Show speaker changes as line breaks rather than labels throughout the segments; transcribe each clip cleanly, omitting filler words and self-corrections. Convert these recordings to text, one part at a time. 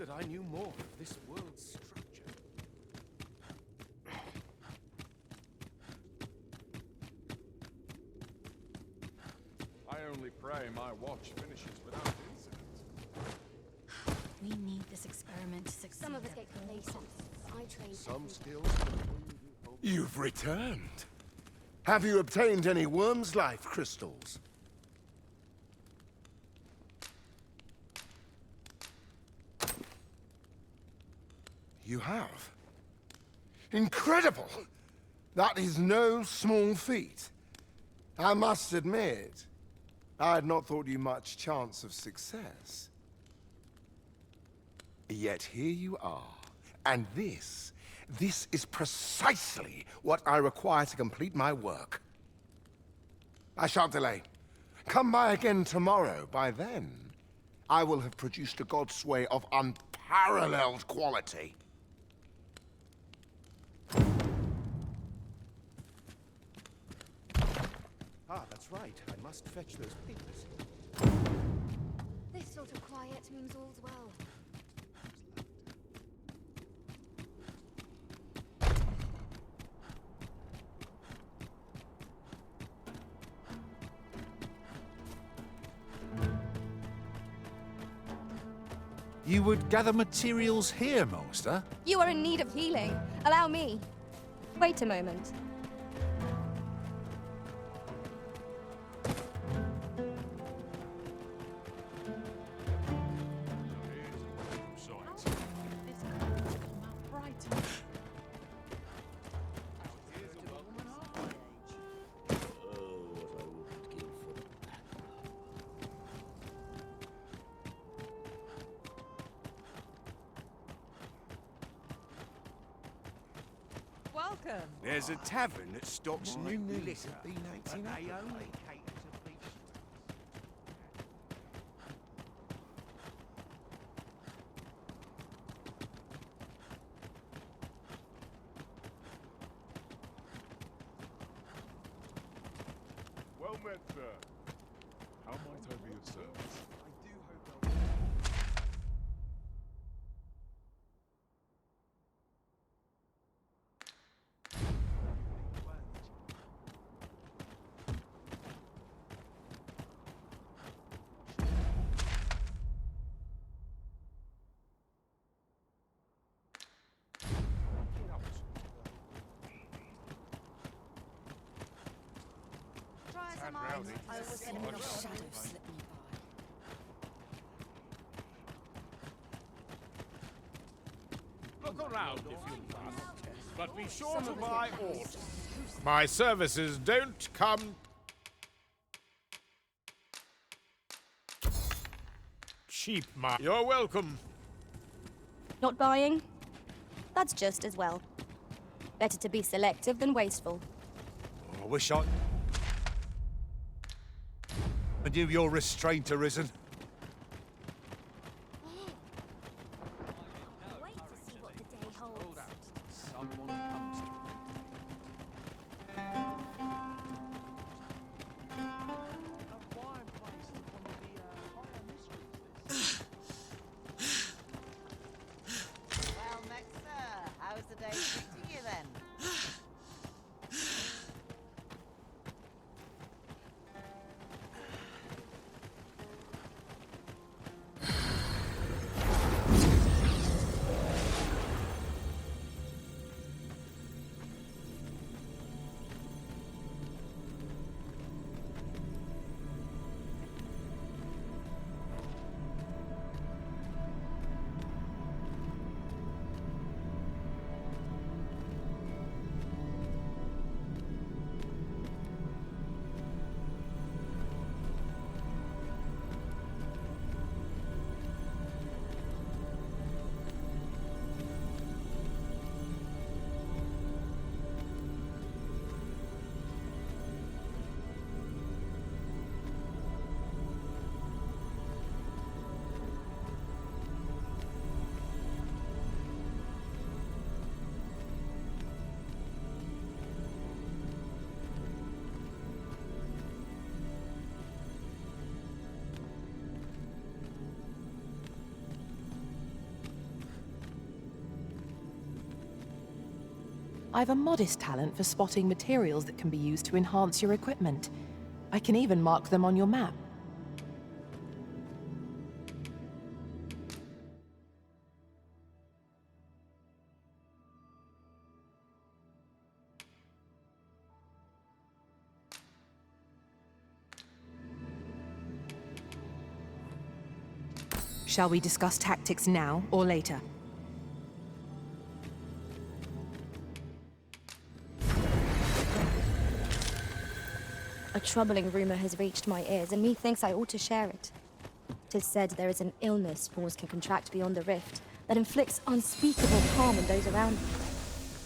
that I knew more of this world's structure.
I only pray my watch finishes without incident.
We need this experiment to succeed.
Some of us get complacent. I train.
Some skills.
You've returned. Have you obtained any worm's life crystals? You have? Incredible! That is no small feat. I must admit, I had not thought you much chance of success. Yet here you are, and this is precisely what I require to complete my work. I shan't delay. Come by again tomorrow. By then, I will have produced a god's way of unparalleled quality.
Ah, that's right. I must fetch those papers.
This sort of quiet means all's well.
You would gather materials here, Master?
You are in need of healing. Allow me. Wait a moment.
Welcome.
There's a tavern that stocks new liquor, but they only cater to beach.
Well met, sir. How might I be of service?
Try some
rowdy.
I was
A little shadow slipped me by.
Look around if you must, but be sure to buy order. My services don't come cheap, You're welcome.
Not buying? That's just as well. Better to be selective than wasteful.
I wish I knew your restraint arisen.
Wait to see what the day holds.
Well met, sir. How's the day treating you then?
I've a modest talent for spotting materials that can be used to enhance your equipment. I can even mark them on your map. Shall we discuss tactics now or later?
A troubling rumor has reached my ears, and methinks I ought to share it. 'Tis said there is an illness pawns can contract beyond the rift that inflicts unspeakable harm on those around them.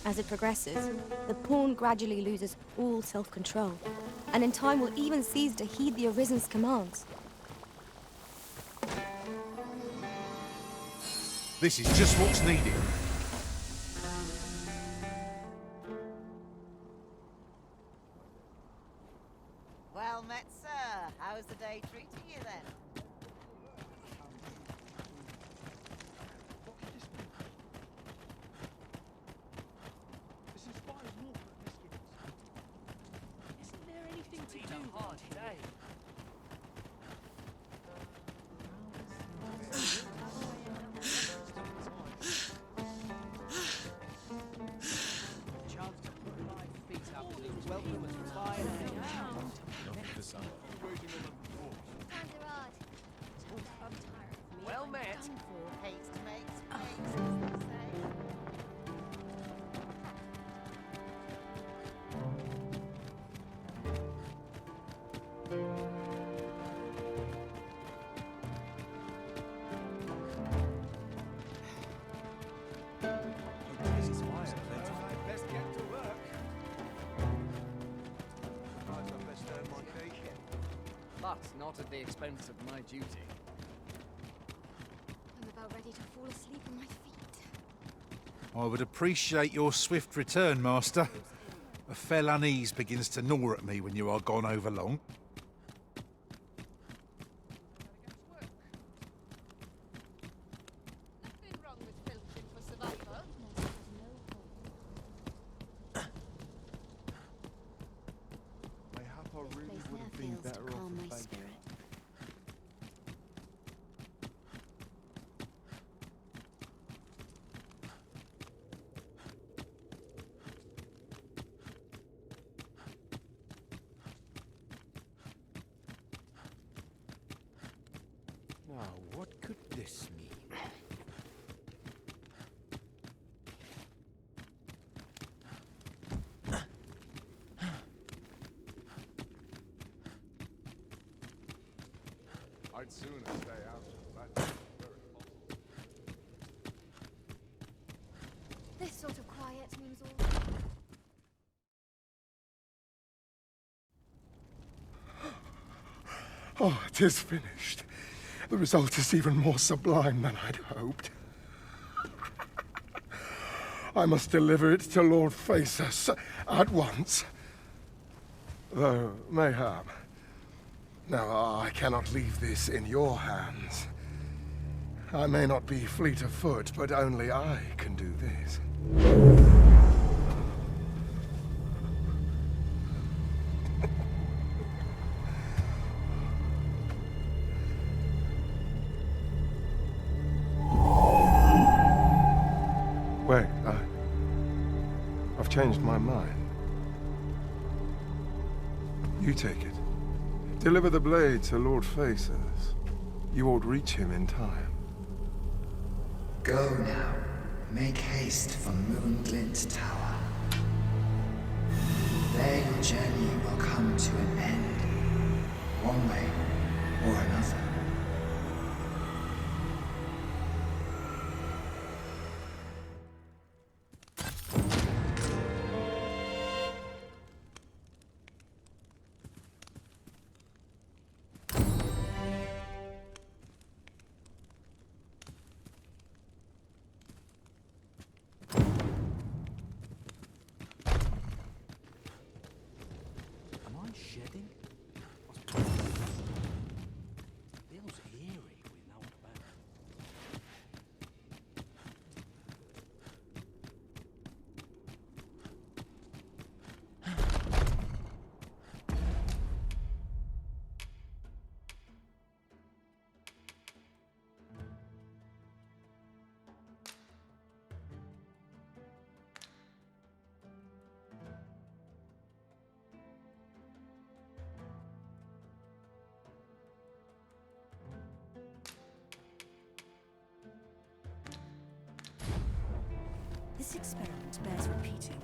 As it progresses, the pawn gradually loses all self-control, and in time will even cease to heed the Arisen's commands.
This is just what's needed.
Well met, sir. How's the day treating you then?
Isn't there anything to do? Hard day. Well met.
Haste makes haste, as they say.
Best get to work.
But not at the expense of my duty.
I'm about ready to fall asleep on my feet.
I would appreciate your swift return, Master. A fell unease begins to gnaw at me when you are gone over long.
Nothing wrong with filtering for survival.
Mayhap I really would have been better off with bacon. Now, what could this mean?
I'd sooner stay out of that.
This sort of quiet means all.
Oh, it is finished. The result is even more sublime than I'd hoped. I must deliver it to Lord Phaesus at once. Though, mayhap. Now, I cannot leave this in your hands. I may not be fleet of foot, but only I can do this. Wait, I've changed my mind. You take it. Deliver the blade to Lord Phaesus. You won't reach him in time.
Go now. Make haste for Moonglint Tower. There your journey will come to an end, one way or another.
This experiment bears repeating.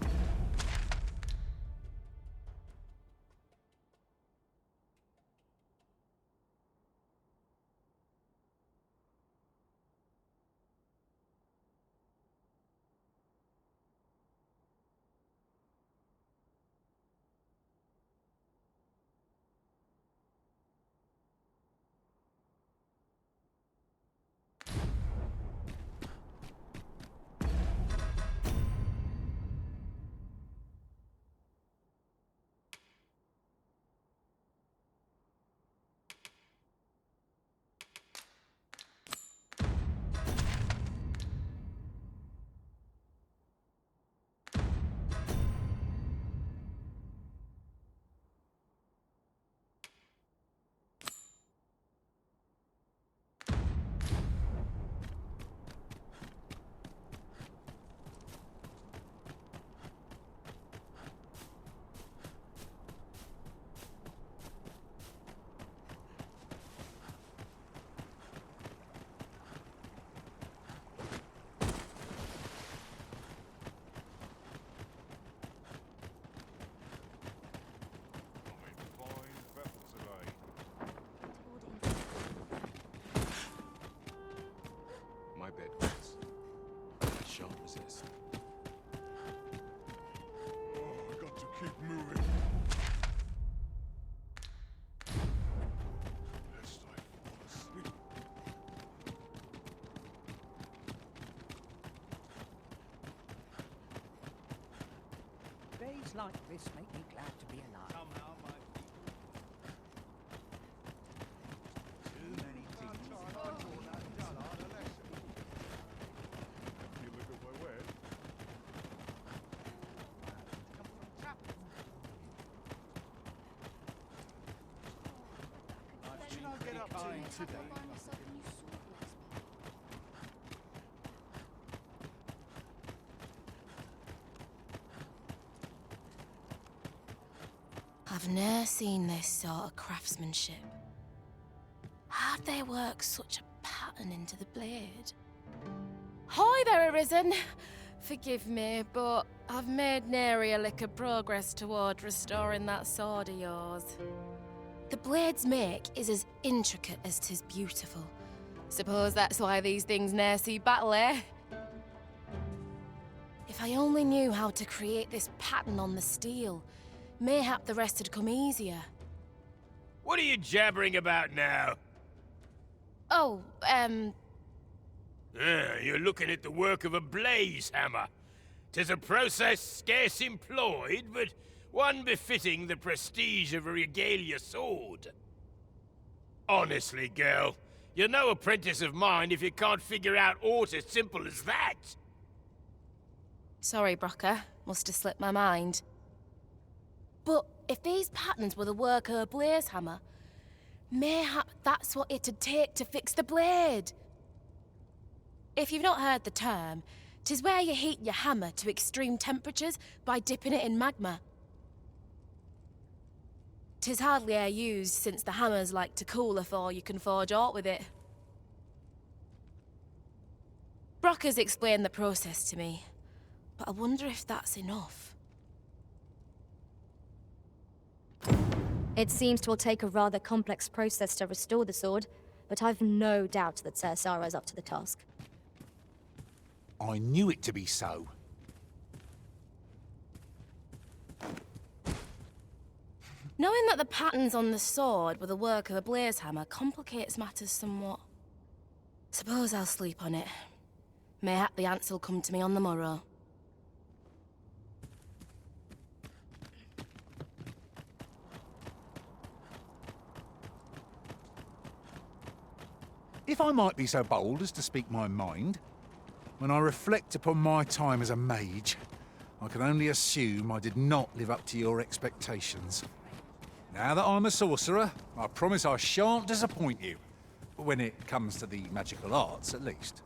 My bed was sharp as this.
Oh, I got to keep moving. Lest I fall asleep.
Days like this make me glad to be alive. Somehow my too many things.
You look at my word.
What should I get up to today?
I've ne'er seen this sort of craftsmanship. How'd they work such a pattern into the blade? Hi there, Arisen. Forgive me, but I've made nary a lick of progress toward restoring that sword of yours. The blade's make is as intricate as 'tis beautiful. Suppose that's why these things ne'er see battle, eh? If I only knew how to create this pattern on the steel, mayhap the rest had come easier.
What are you jabbering about now?
Oh,
You're looking at the work of a blaze hammer. 'Tis a process scarce employed, but one befitting the prestige of a regalia sword. Honestly, girl, you're no apprentice of mine if you can't figure out aught as simple as that.
Sorry, Brocker. Must have slipped my mind. But if these patterns were the work of a blaze hammer, mayhap that's what it'd take to fix the blade. If you've not heard the term, 'tis where you heat your hammer to extreme temperatures by dipping it in magma. 'Tis hardly e'er used since the hammers like to cool afore you can forge aught with it. Brocker's explained the process to me, but I wonder if that's enough.
It seems to will take a rather complex process to restore the sword, but I've no doubt that Ser Sara's up to the task.
I knew it to be so.
Knowing that the patterns on the sword were the work of a blaze hammer complicates matters somewhat. Suppose I'll sleep on it. Mayhap the answer'll come to me on the morrow.
If I might be so bold as to speak my mind, when I reflect upon my time as a mage, I can only assume I did not live up to your expectations. Now that I'm a sorcerer, I promise I shan't disappoint you. When it comes to the magical arts, at least.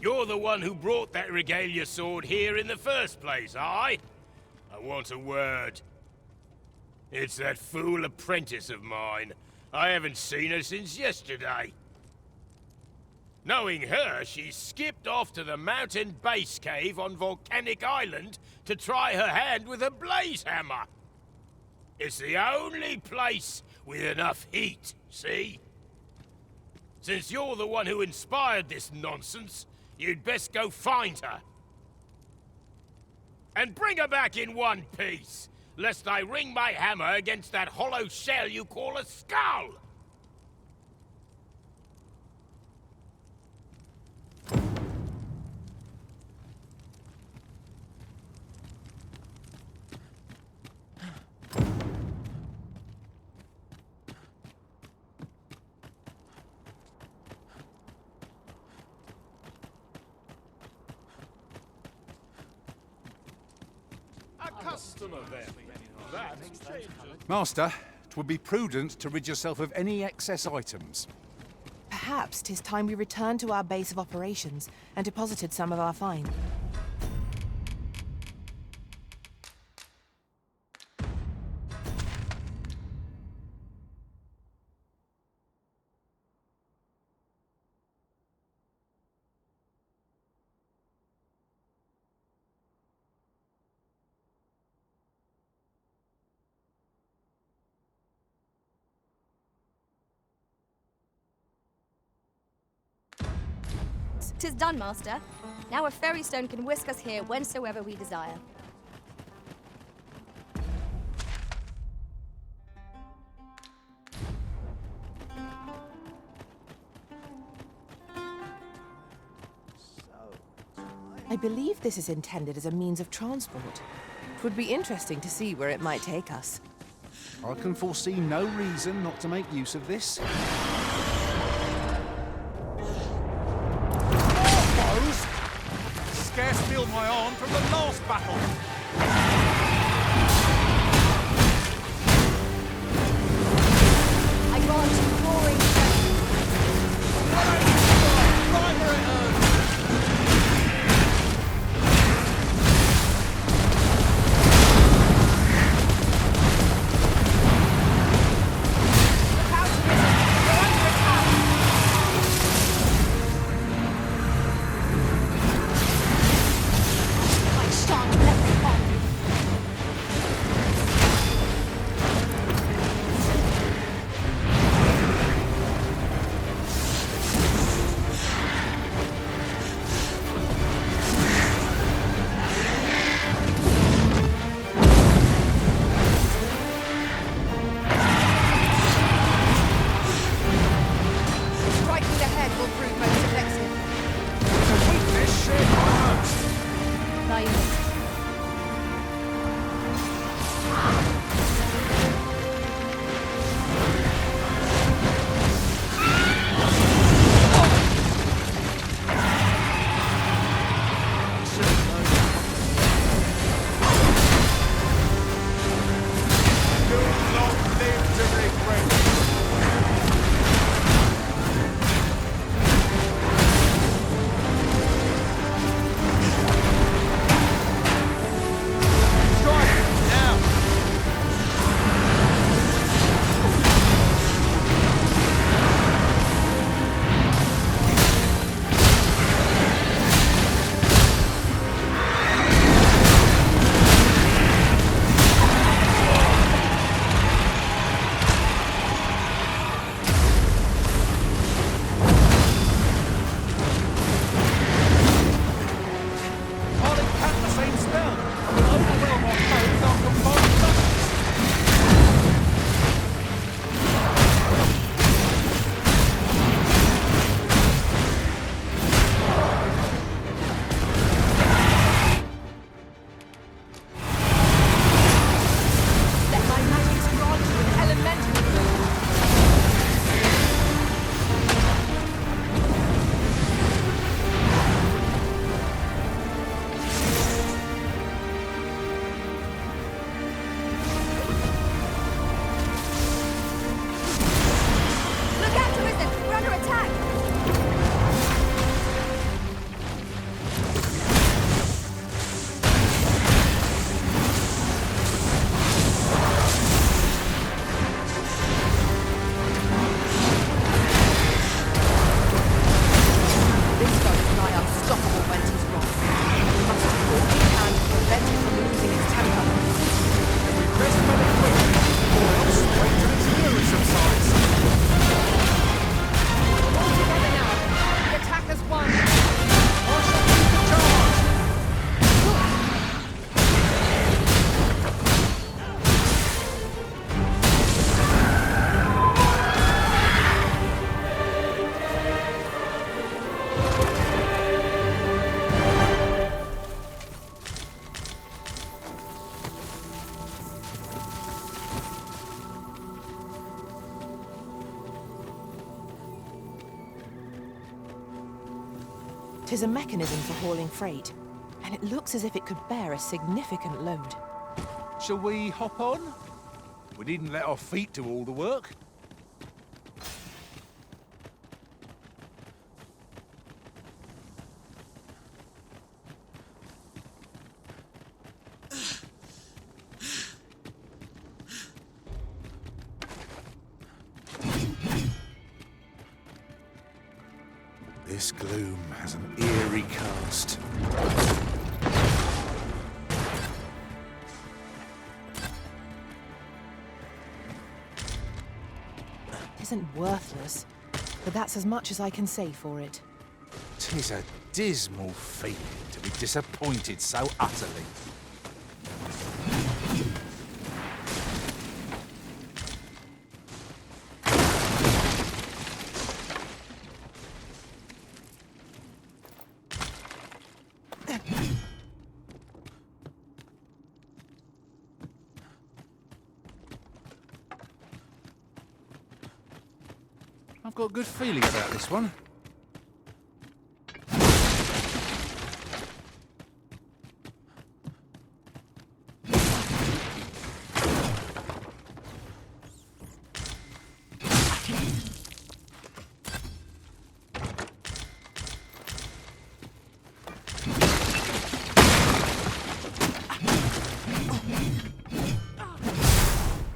You're the one who brought that regalia sword here in the first place, aye? I want a word. It's that fool apprentice of mine. I haven't seen her since yesterday. Knowing her, she skipped off to the mountain base cave on Volcanic Island to try her hand with a blaze hammer. It's the only place with enough heat, see? Since you're the one who inspired this nonsense, you'd best go find her. And bring her back in one piece, lest I ring my hammer against that hollow shell you call a skull!
Master, 'twould be prudent to rid yourself of any excess items.
Perhaps 'tis time we returned to our base of operations and deposited some of our find.
"'Tis done, Master. Now a fairy stone can whisk us here whensoever we desire."
I believe this is intended as a means of transport. It would be interesting to see where it might take us.
I can foresee no reason not to make use of this.
Scarce feel my arm from the last battle.
I grant you glory.
Right where it hurts.
Look out, Wizard! You're under attack! I shan't let them on.
'Tis a mechanism for hauling freight, and it looks as if it could bear a significant load.
Shall we hop on? We didn't let our feet do all the work. This gloom has an eerie cast.
It isn't worthless, but that's as much as I can say for it.
'Tis a dismal feeling to be disappointed so utterly. I've got a good feeling about this one.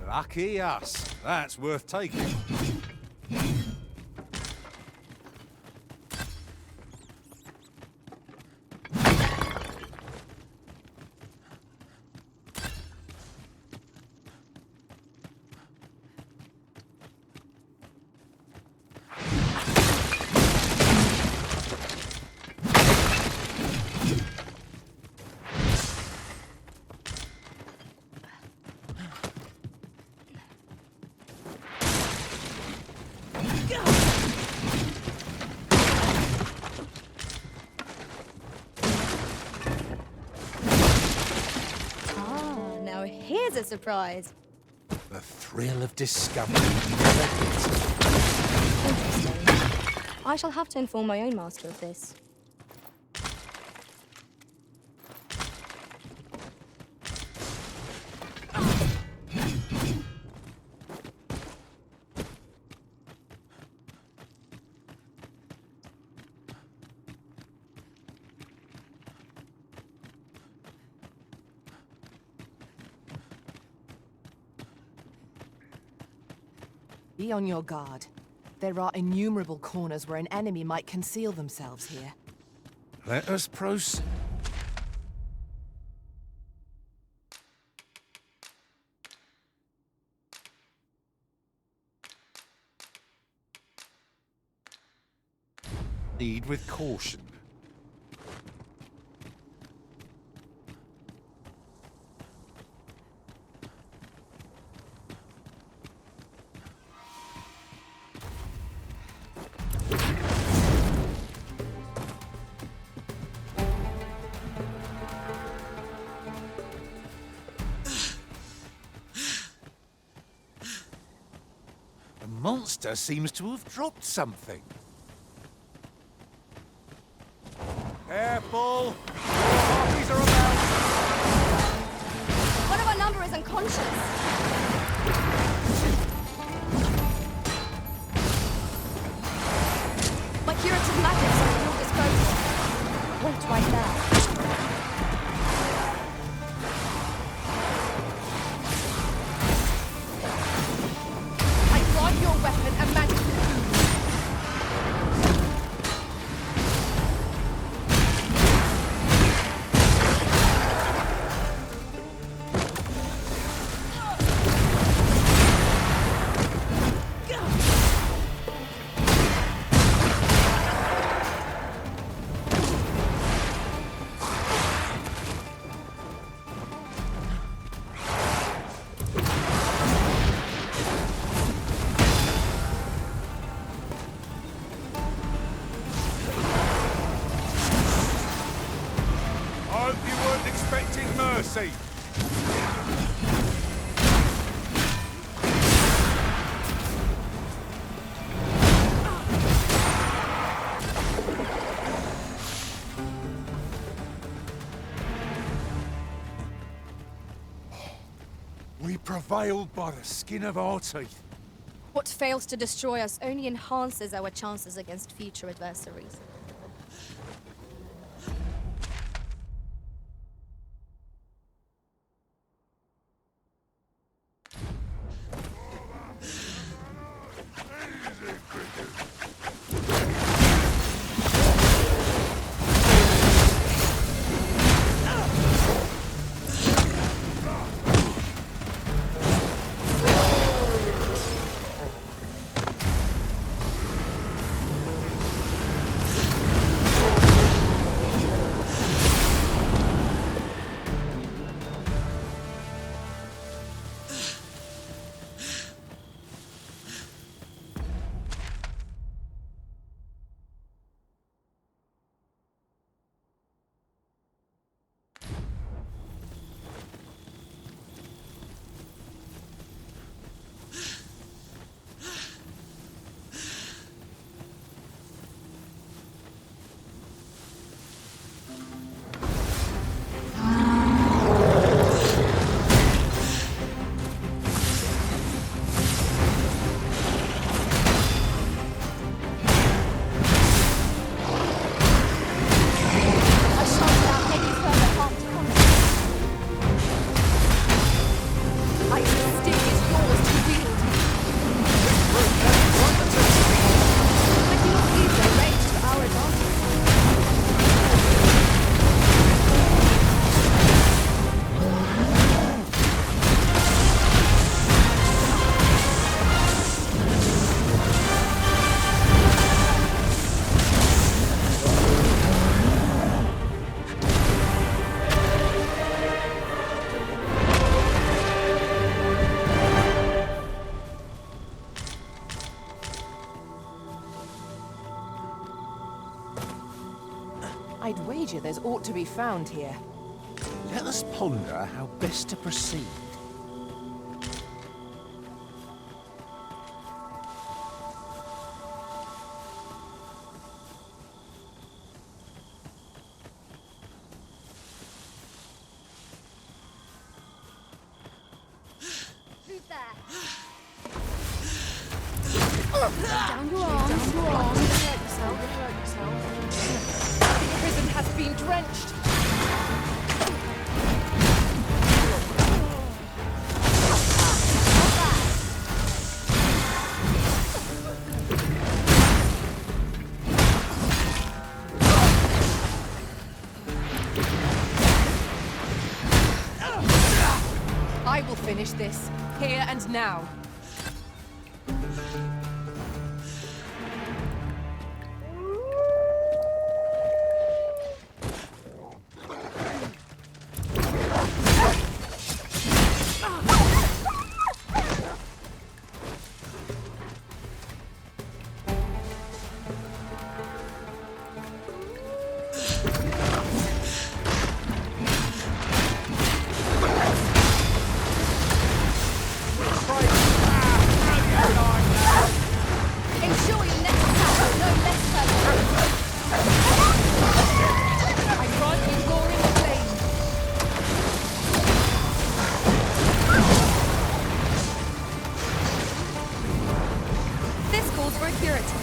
Lucky us. That's worth taking.
Here's a surprise.
The thrill of discovery never gets.
Interesting. I shall have to inform my own master of this.
Be on your guard. There are innumerable corners where an enemy might conceal themselves here.
Let us proceed. Lead with caution. The monster seems to have dropped something. Careful! Harpies are about!
One of our number is unconscious. My curative magics are at your disposal. Point right there. Your weapon and magic.
Mercy! veiled by the skin of our teeth.
What fails to destroy us only enhances our chances against future adversaries.
I'd wager there's aught to be found here.
Let us ponder how best to proceed.
Who's there? Down your arms. Down your arms.
Don't hurt yourself. Don't hurt yourself. The prison has been drenched. I will finish this, here and now.
Ensure your next attack is no less permanent.
I grant you glory and flame.
This calls for a curative.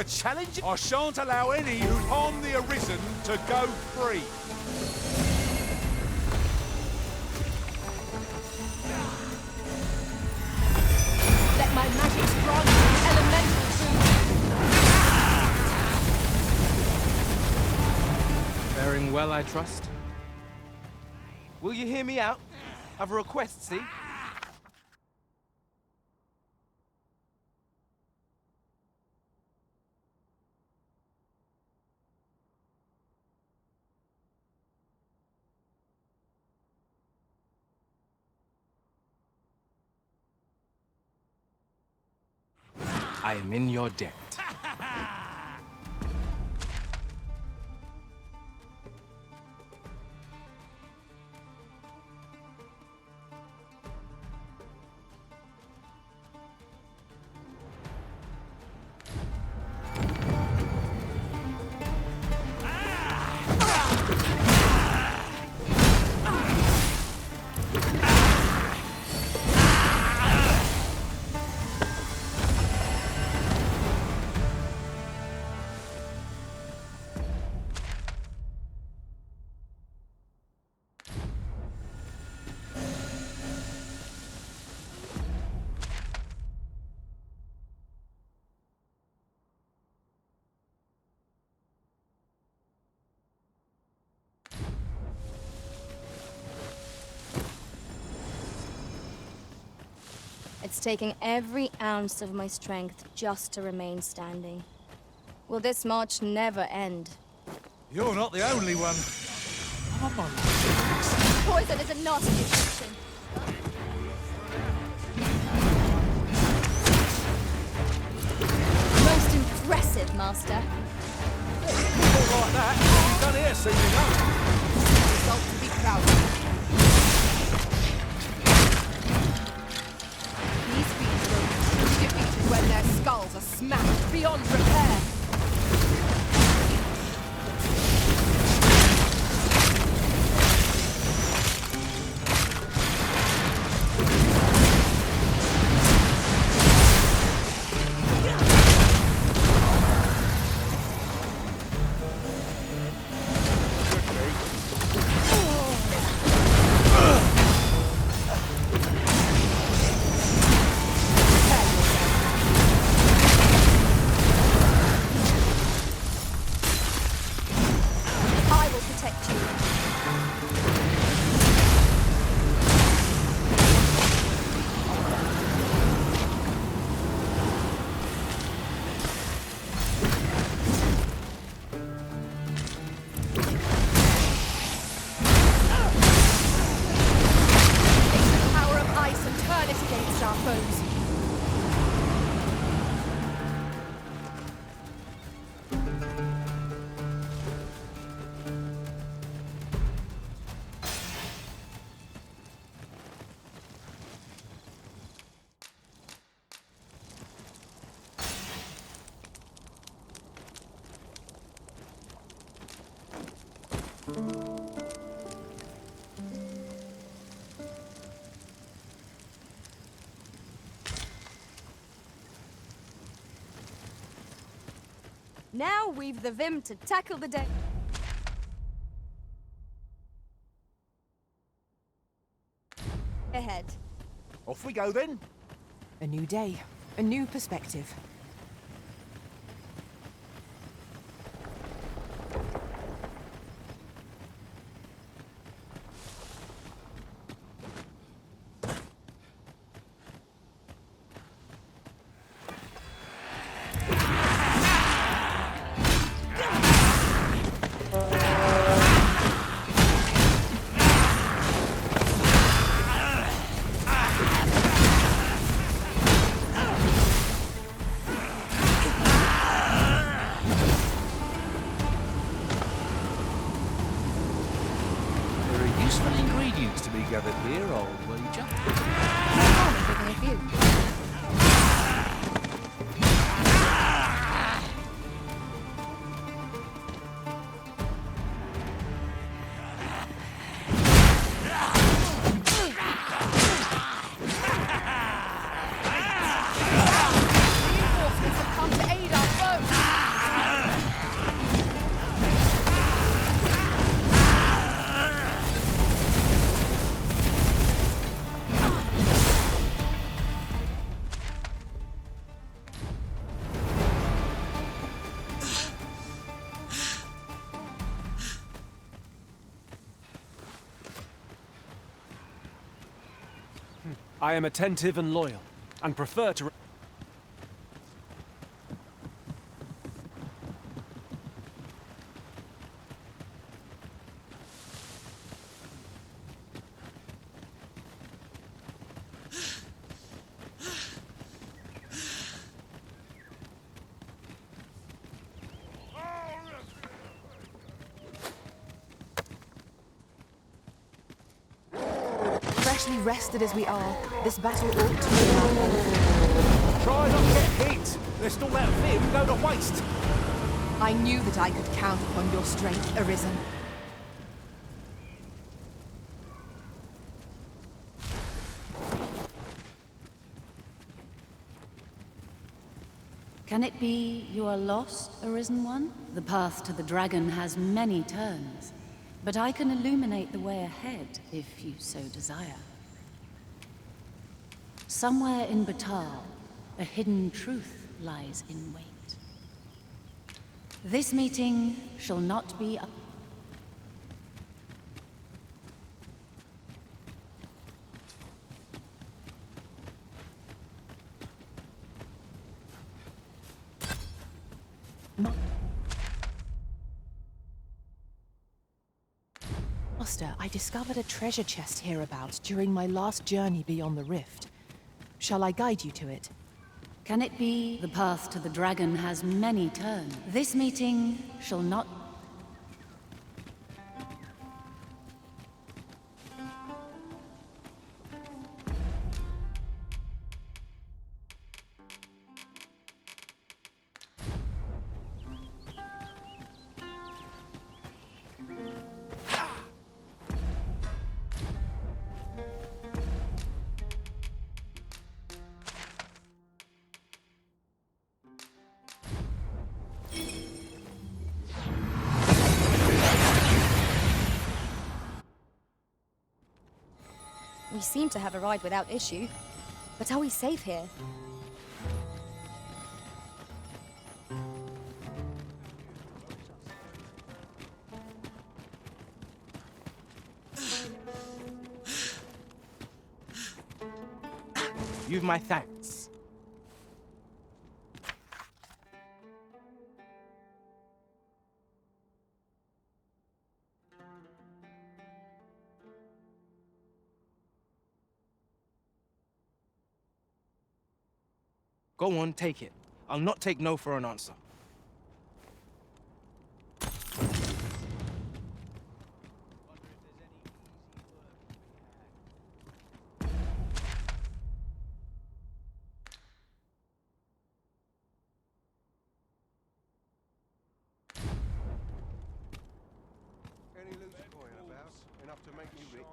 a challenge? I shan't allow any who harm the Arisen to go free.
Let my magic grant you elemental food.
Faring well, I trust. Will you hear me out? Have a request, see? I am in your debt.
It's taking every ounce of my strength just to remain standing. Will this march never end?
You're not the only one. I'm on.
Poison is a nasty addiction. Most impressive, Master.
All like that. What have you done here, soon enough?
Result to be proud of. These beasts will be defeated when their skulls are smashed beyond repair.
Now we've the vim to tackle the day. Ahead.
Off we go then.
A new day, a new perspective.
Gathered here, old wager.
Only picking a few.
Reinforcements have come to aid our foes.
I am attentive and loyal, and prefer to...
Freshly rested as we are, this battle ought to be our
Try not to get hit. There's still that vim go to waste.
I knew that I could count upon your strength, Arisen.
Can it be you are lost, Arisen One? The path to the dragon has many turns, but I can illuminate the way ahead if you so desire. Somewhere in Batal, a hidden truth lies in wait. This meeting shall not be a...
Master, I discovered a treasure chest hereabouts during my last journey beyond the rift. Shall I guide you to it?
Can it be the path to the dragon has many turns? This meeting shall not...
We seem to have arrived without issue. But are we safe here?
You've my thanks. Go on, take it. I'll not take no for an answer.
Any loose coin about? Enough to make you rich?